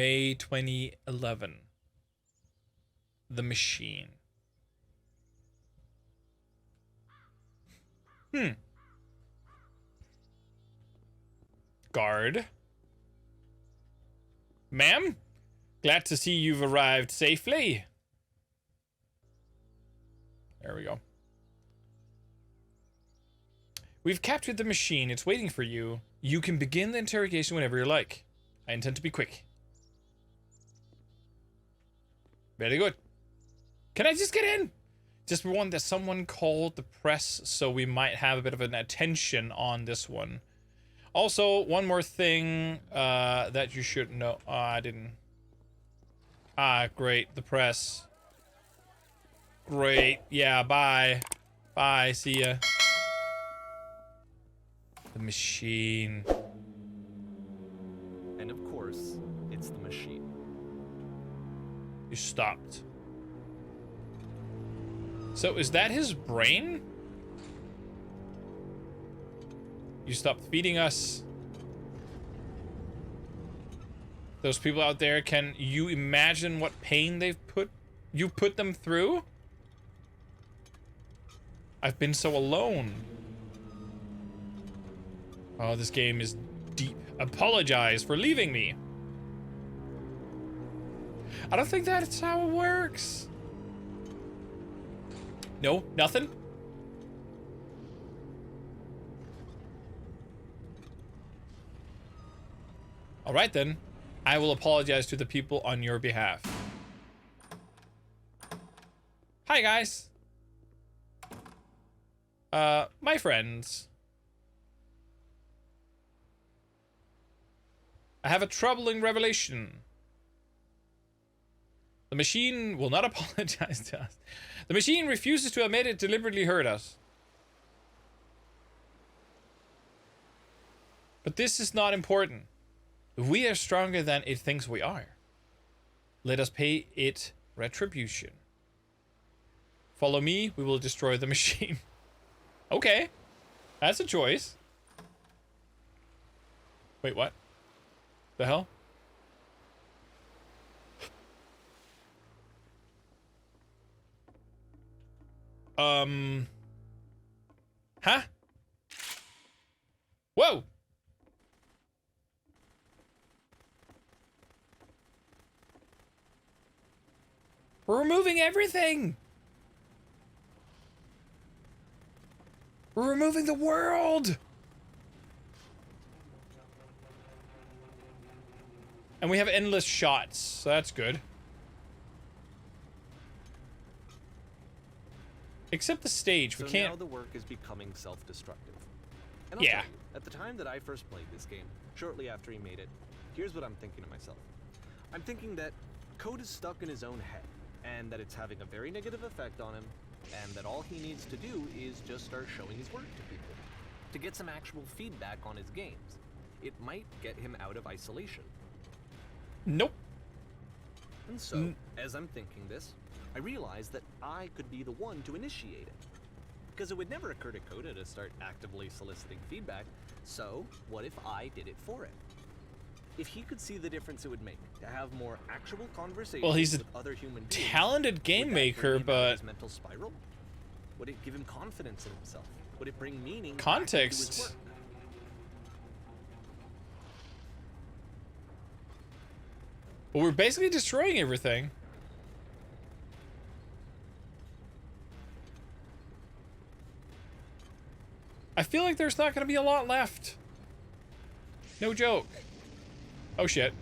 May 2011. The Machine. Guard. Ma'am? Glad to see you've arrived safely. There we go. We've captured the machine. It's waiting for you. You can begin the interrogation whenever you like. I intend to be quick. Very good. Can I just get in? Just warned that someone called the press, so we might have a bit of an attention on this one. Also, one more thing that you should know. Oh, I didn't. Ah, great. The press. Great. Yeah, bye. Bye. See ya. The machine. And of course, it's the machine. You stopped. So, is that his brain? You stopped feeding us. Those people out there, can you imagine what pain they've put them through? I've been so alone. Oh, this game is deep. Apologize for leaving me. I don't think that's how it works. No, nothing? All right, then. I will apologize to the people on your behalf. Hi, guys. My friends. I have a troubling revelation. The machine will not apologize to us. The machine refuses to admit it deliberately hurt us. But this is not important. We are stronger than it thinks we are. Let us pay it retribution. Follow me, we will destroy the machine. Okay. That's a choice. Wait, what? The hell? Huh? Whoa! We're removing everything! We're removing the world! And we have endless shots, so that's good. Except the stage, we can't... So now the work is becoming self-destructive. And I'll Yeah. tell you, at the time that I first played this game, shortly after he made it, here's what I'm thinking to myself. I'm thinking that Code is stuck in his own head, and that it's having a very negative effect on him, and that all he needs to do is just start showing his work to people, to get some actual feedback on his games. It might get him out of isolation. Nope. And so, as I'm thinking this, I realized that I could be the one to initiate it. Because it would never occur to Coda to start actively soliciting feedback, so what if I did it for him? If he could see the difference it would make to have more actual conversations with other human beings, talented game maker, but his mental spiral? Would it give him confidence in himself? Would it bring meaning context? back into his work? Well, we're basically destroying everything. I feel like there's not going to be a lot left. No joke. Oh shit.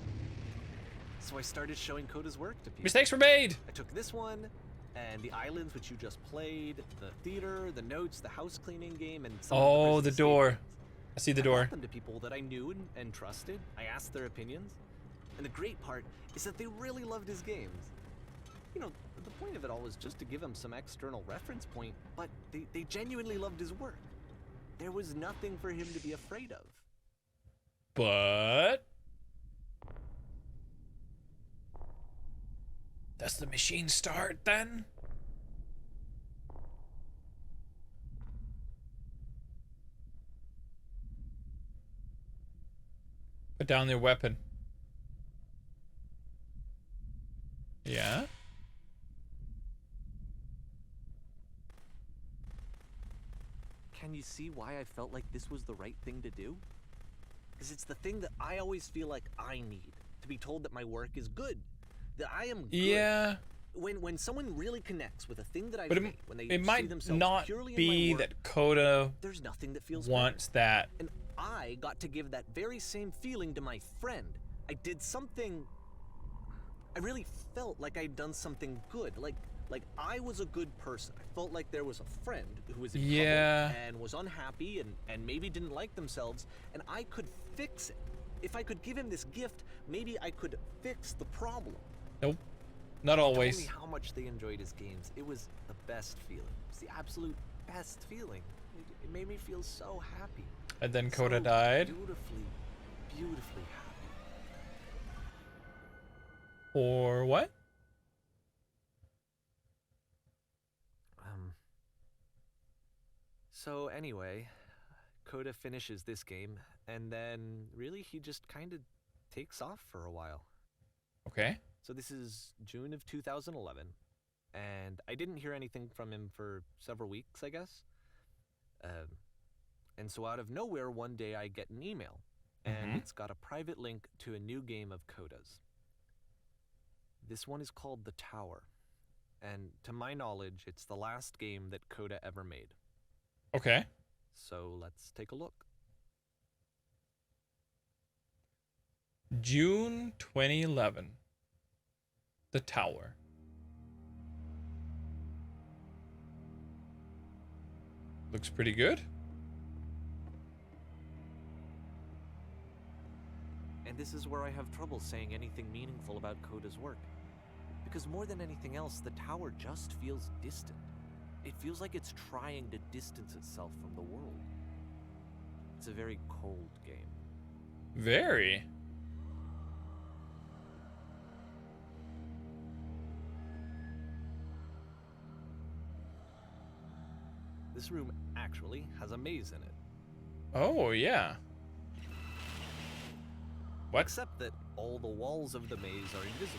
So I started showing Coda's work to people. Mistakes were made! I took this one, and the islands which you just played, the theater, the notes, the house cleaning game, and some oh, of the the door. I see the door. I brought them to people that I knew and trusted. I asked their opinions. And the great part is that they really loved his games. You know, the point of it all was just to give him some external reference point, but they genuinely loved his work. There was nothing for him to be afraid of. But... does the machine start then? Put down their weapon. can you see why I felt like this was the right thing to do? Because it's the thing that I always feel like I need, to be told that my work is good, that I am good. Yeah. When someone really connects with a thing that I've But made, when they it see might themselves not purely be in my work, that Coda there's nothing that feels wants better. that. And I got to give that very same feeling to my friend. I did something. I really felt like I'd done something good. Like I was a good person. I felt like there was a friend who was in trouble and was unhappy and maybe didn't like themselves, and I could fix it. If I could give him this gift, maybe I could fix the problem. Nope. Not always. Told me how much they enjoyed his games. It was the best feeling. It was the absolute best feeling. It made me feel so happy. And then Coda so died. Beautifully happy. Or what? So anyway, Coda finishes this game, and then really he just kind of takes off for a while. Okay. So this is June of 2011, and I didn't hear anything from him for several weeks, I guess. And so out of nowhere, one day I get an email, and it's got a private link to a new game of Coda's. This one is called The Tower, and to my knowledge, it's the last game that Coda ever made. Okay. So let's take a look. June 2011. The Tower. Looks pretty good. And this is where I have trouble saying anything meaningful about Coda's work. Because more than anything else, The Tower just feels distant. It feels like it's trying to distance itself from the world. It's a very cold game. Very. This room actually has a maze in it. Oh, yeah. What? Except that all the walls of the maze are invisible.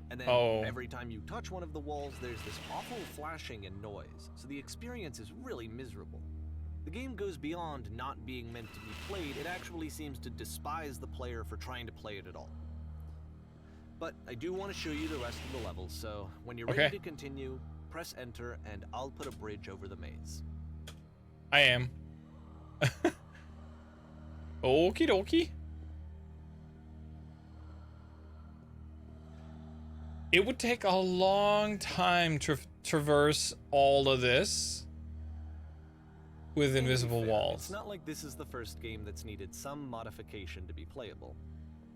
And then every time you touch one of the walls, there's this awful flashing and noise, so the experience is really miserable. The game goes beyond not being meant to be played. It actually seems to despise the player for trying to play it at all. But I do want to show you the rest of the levels, so when you're ready to continue, press enter and I'll put a bridge over the maze. I am. Okie dokie. It would take a long time to traverse all of this with invisible walls. It's not like this is the first game that's needed some modification to be playable.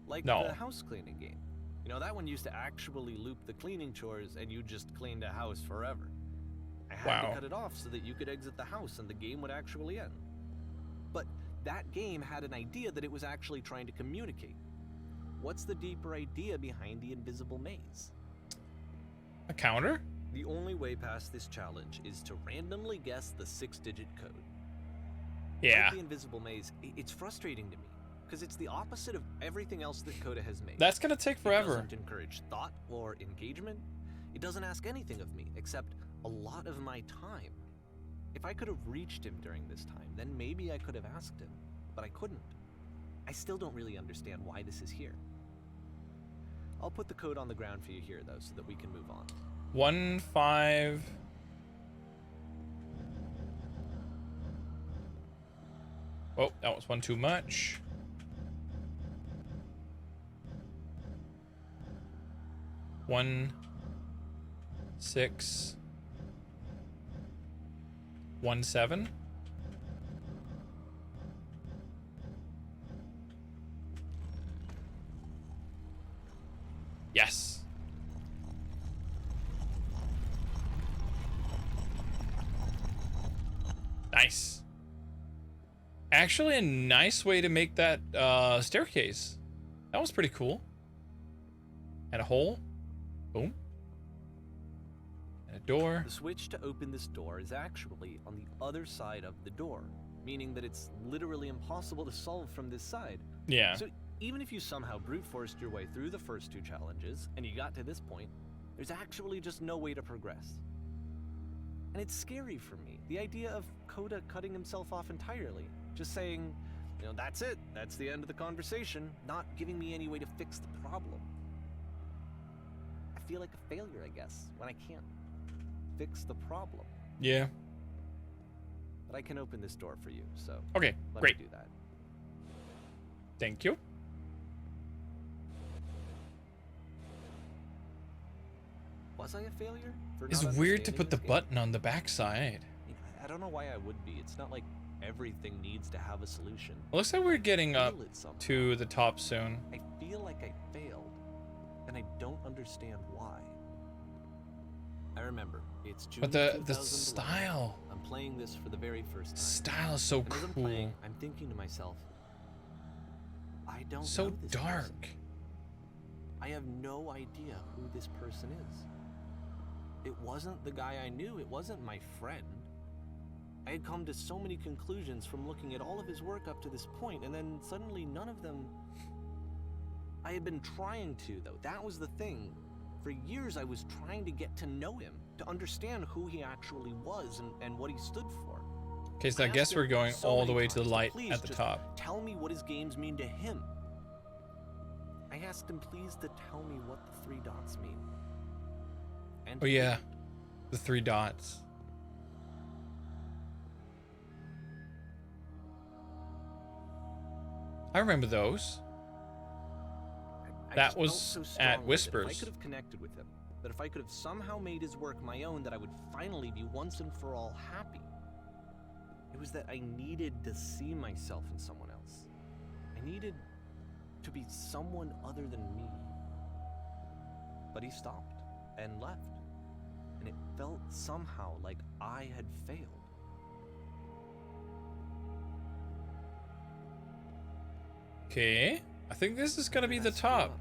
Like No. the house cleaning game. You know, that one used to actually loop the cleaning chores and you just cleaned a house forever. I had to cut it off so that you could exit the house and the game would actually end. But that game had an idea that it was actually trying to communicate. What's the deeper idea behind the invisible maze? A counter? The only way past this challenge is to randomly guess the 6-digit code. Yeah. Like the invisible maze, it's frustrating to me, because it's the opposite of everything else that Coda has made. That's gonna take forever. It doesn't encourage thought or engagement. It doesn't ask anything of me, except a lot of my time. If I could have reached him during this time, then maybe I could have asked him, but I couldn't. I still don't really understand why this is here. I'll put the code on the ground for you here, though, so that we can move on. 1-5. Oh, that was one too much. 1 6 1 7. Yes. Nice. Actually, a nice way to make that staircase. That was pretty cool. And a hole. Boom. And a door. The switch to open this door is actually on the other side of the door, meaning that it's literally impossible to solve from this side. Yeah. So even if you somehow brute forced your way through the first 2 challenges and you got to this point, there's actually just no way to progress. And it's scary for me. The idea of Coda cutting himself off entirely. Just saying, that's it. That's the end of the conversation. Not giving me any way to fix the problem. I feel like a failure, I guess, when I can't fix the problem. Yeah. But I can open this door for you, so Okay, let great. me do that. Thank you. Was I a failure? For It's not weird to understanding put the this game? button on the backside. I don't know why I would be. It's not like everything needs to have a solution. It looks like we're getting up Feel it somehow. to the top soon. I feel like I failed, and I don't understand why. I remember, it's June But the 2011. style. I'm playing this for the very first time. Style is so And as I'm cool. playing, I'm thinking to myself, I don't So know this dark. person. I have no idea who this person is. It wasn't the guy I knew. It wasn't my friend. I had come to so many conclusions from looking at all of his work up to this point, and then suddenly none of them... I had been trying to, though. That was the thing. For years, I was trying to get to know him, to understand who he actually was and what he stood for. Okay, so I asked guess him we're going so all many the way to the times light please at the just top. Tell me what his games mean to him. I asked him please to tell me what the 3 dots mean. And Oh yeah, the 3 dots. I remember those. I That just was felt so at strongly Whispers. That if I could have connected with him, that if I could have somehow made his work my own, that I would finally be once and for all happy. It was that I needed to see myself in someone else. I needed to be someone other than me. But he stopped and left. And it felt somehow like I had failed. Okay, I think this is gonna be Did I the screw top. up?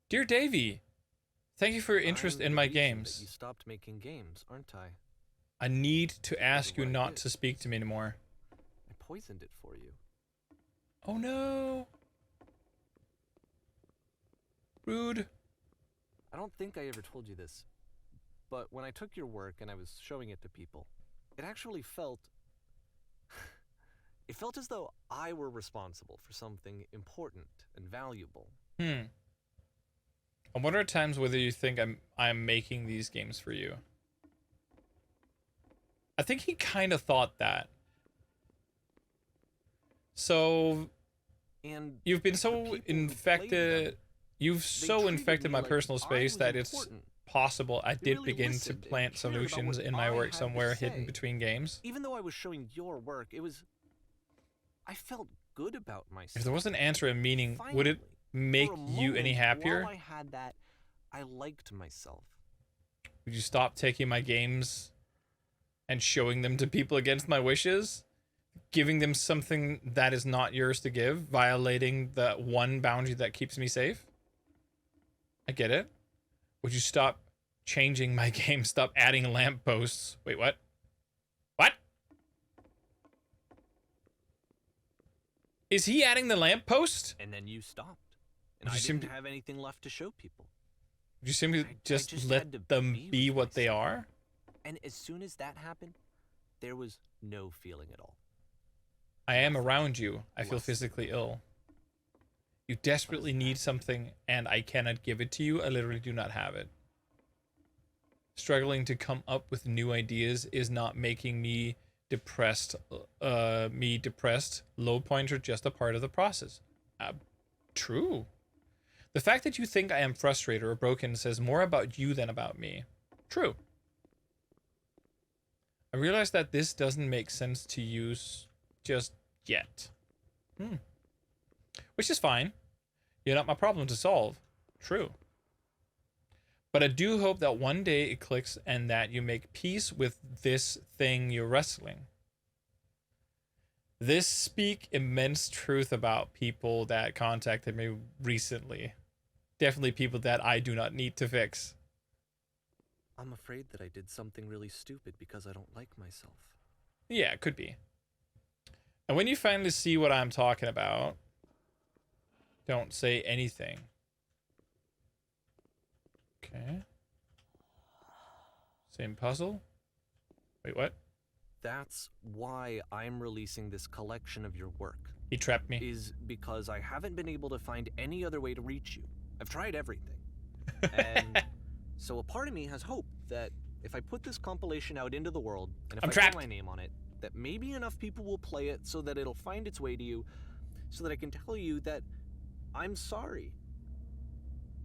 Dear Davey, thank you for your interest I'm in the my reason that games. You stopped making games, aren't I? I need to ask you what I not did. to speak to me anymore. I poisoned it for you. Oh no. Rude. I don't think I ever told you this, but when I took your work and I was showing it to people, it actually felt... it felt as though I were responsible for something important and valuable. I wonder at times whether you think I'm making these games for you. I think he kind of thought that. So And you've been the so people who played infected. them, You've they so treated infected me my like personal I space was that it's important. possible I They did really begin to listened and plant cared about solutions what in my I work had to somewhere hidden say. between games. Even though I was showing your work, it was... I felt good about myself. If there was an answer and meaning, would it Finally, make for a you any moment, happier? While I had that, I liked myself. Would you stop taking my games and showing them to people against my wishes? Giving them something that is not yours to give, violating the one boundary that keeps me safe? I get it. Would you stop changing my game? Stop adding lampposts. Wait, what? What? Is he adding the lamppost? And then you stopped. Would And I you seem didn't to- have anything left to show people. Would you simply I just just let had to them be be with what they myself. are? And as soon as that happened, there was no feeling at all. I am around you. I feel Less. physically ill. You desperately need something, and I cannot give it to you. I literally do not have it. Struggling to come up with new ideas is not making me depressed. Low points are just a part of the process. True. The fact that you think I am frustrated or broken says more about you than about me. True. I realize that this doesn't make sense to use just yet. Which is fine. You're not my problem to solve. True. But I do hope that one day it clicks and that you make peace with this thing you're wrestling. This speak immense truth about people that contacted me recently. Definitely people that I do not need to fix. I'm afraid that I did something really stupid because I don't like myself. Yeah, it could be. And when you finally see what I'm talking about, Don't say anything. Okay. Same puzzle. Wait, what? That's why I'm releasing this collection of your work. He trapped me. Is because I haven't been able to find any other way to reach you. I've tried everything. And so a part of me has hope that if I put this compilation out into the world, and if I'm I trapped. put my name on it, that maybe enough people will play it so that it'll find its way to you, so that I can tell you that I'm sorry.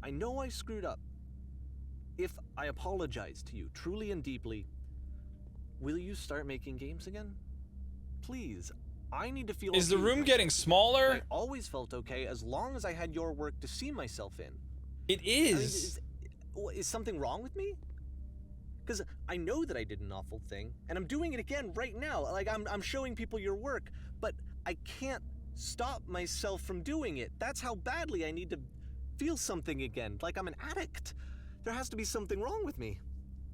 I know I screwed up. If I apologize to you truly and deeply, will you start making games again? Please. I need to feel Is the okay with room myself. getting smaller? I always felt okay as long as I had your work to see myself in. It I mean, is. is something wrong with me? Because I know that I did an awful thing, and I'm doing it again right now. Like, I'm showing people your work, but I can't stop myself from doing it. That's how badly I need to feel something again, like I'm an addict. There has to be something wrong with me.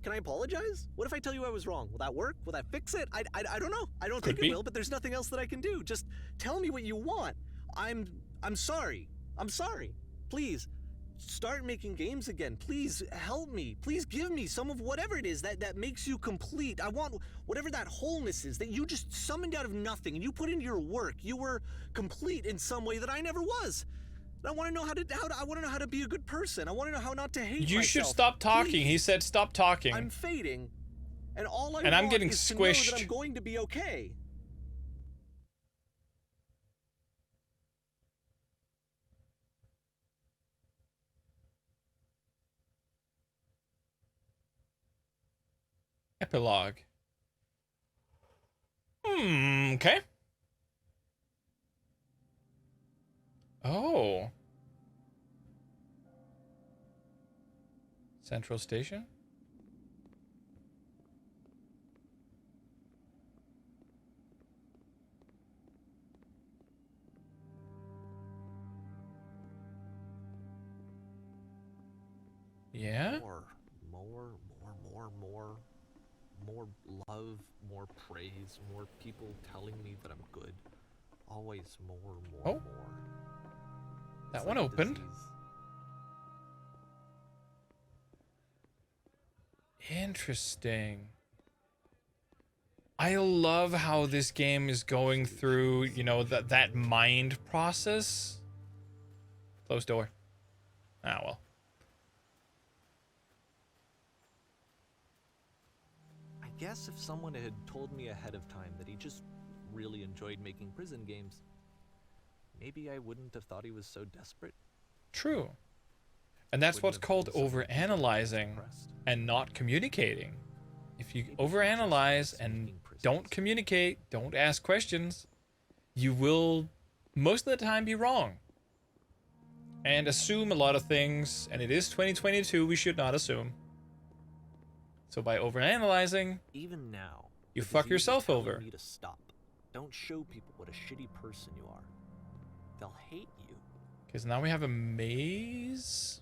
Can I apologize? What if I tell you I was wrong? Will that work? Will that fix it? I don't know. I don't Could think be. it will, but there's nothing else that I can do. Just tell me what you want. I'm sorry. I'm sorry. Please, start making games again. Please help me. Please give me some of whatever it is that makes you complete. I want whatever that wholeness is that you just summoned out of nothing and you put into your work. You were complete in some way that I never was. I want to know I want to know how to be a good person. I want to know how not to hate myself. You should stop talking. Please. He said stop talking. I'm fading, and all I And want I'm getting is to squished. know that I'm going to be okay. Epilogue. Okay. Oh. Central Station? Yeah? More love, more praise, more people telling me that I'm good. Always more. Oh. That It's one like a opened. disease. Interesting. I love how this game is going through, you know, that mind process. Closed door. Ah, well. I guess if someone had told me ahead of time that he just really enjoyed making prison games, maybe I wouldn't have thought he was so desperate. True. And that's what's called overanalyzing and not communicating. If you overanalyze and don't communicate, don't ask questions, you will most of the time be wrong. And assume a lot of things, and it is 2022, we should not assume. So by overanalyzing, Even now, you the fuck disease is yourself telling over. me to stop. Don't show people what a shitty person you are. They'll hate you. Because now we have a maze?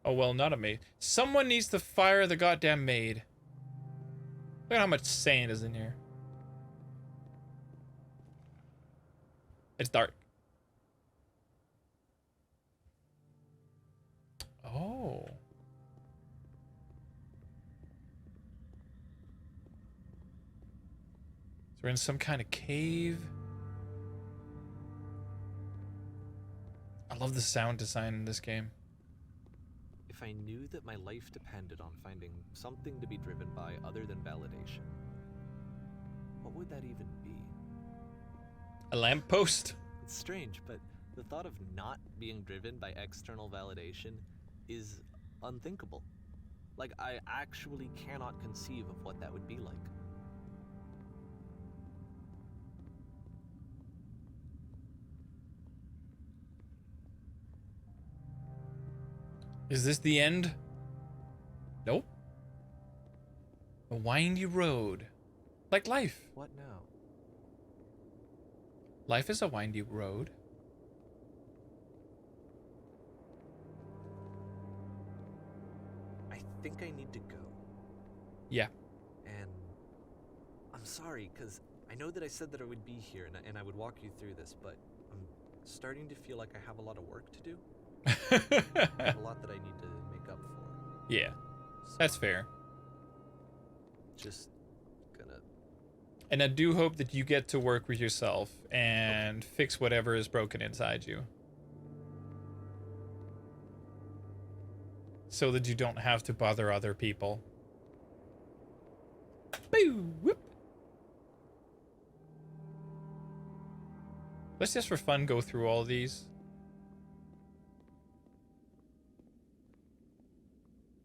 Oh, well, not a maze. Someone needs to fire the goddamn maid. Look at how much sand is in here. It's dark. Oh. So we're in some kind of cave. I love the sound design in this game. If I knew that my life depended on finding something to be driven by other than validation, what would that even be? A lamppost. It's strange, but the thought of not being driven by external validation is unthinkable. Like, I actually cannot conceive of what that would be like. Is this the end? Nope. A windy road. Like life. What now? Life is a windy road. I think I need to go. Yeah. And I'm sorry, because I know that I said that I would be here and I would walk you through this, but I'm starting to feel like I have a lot of work to do. I have a lot that I need to make up for. Yeah, So that's fair. Just gonna... And I do hope that you get to work with yourself and fix whatever is broken inside you. So that you don't have to bother other people. Boo! Whoop! Let's just for fun go through all these.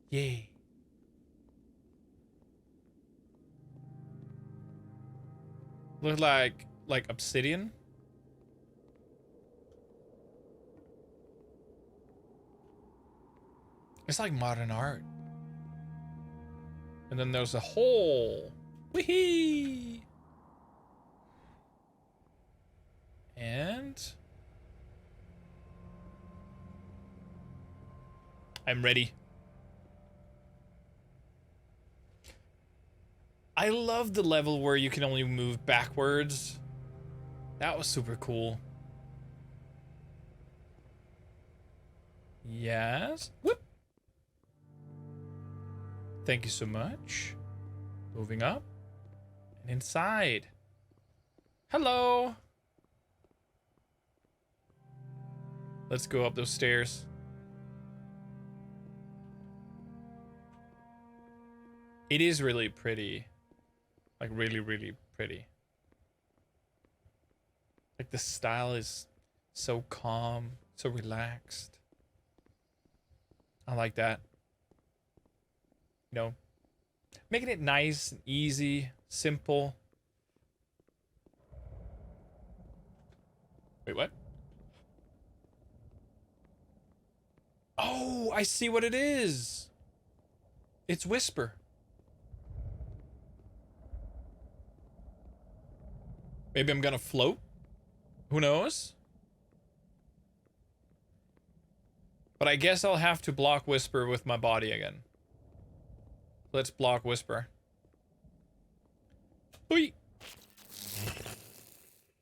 Yay. Look like obsidian. It's like modern art. And then there's a hole. Wee-hee! And I'm ready. I love the level where you can only move backwards. That was super cool. Yes. Whoop. Thank you so much. Moving up and inside. Hello. Let's go up those stairs. It is really pretty. Like really, really pretty. Like the style is so calm, so relaxed. I like that. You know, making it nice and easy, simple. Wait, what? Oh, I see what it is. It's Whisper. Maybe I'm gonna float. Who knows? But I guess I'll have to block Whisper with my body again. Let's block Whisper. Oi.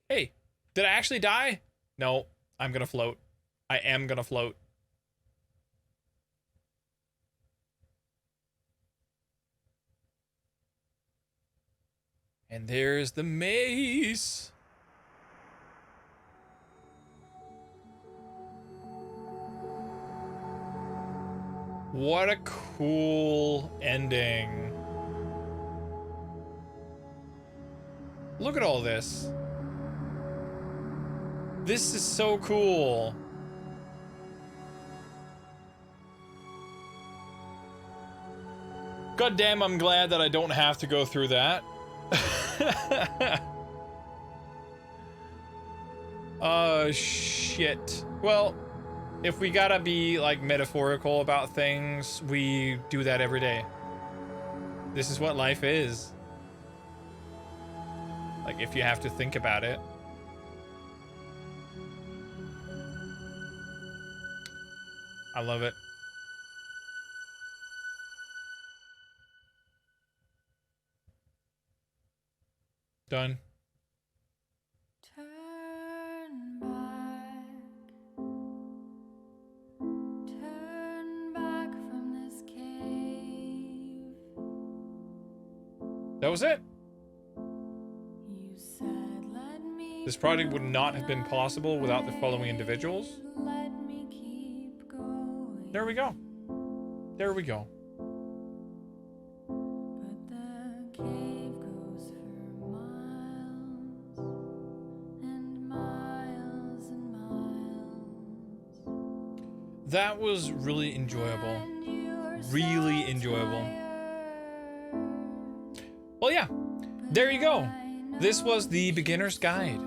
Hey, did I actually die? No, I'm gonna float. I am gonna float. And there's the maze. What a cool ending. Look at all this. This is so cool. God damn, I'm glad that I don't have to go through that. Oh, shit. Well, if we gotta be, like, metaphorical about things, we do that every day. This is what life is. Like, if you have to think about it. I love it. Done. Turn back from this cave. That was it. You said, let me This project would not have been possible without the following individuals. let me keep going. There we go. There we go. But the cave goes for miles and miles and miles. That was really enjoyable. And you're Really so enjoyable. tired. Well, yeah. There you go. This was the beginner's guide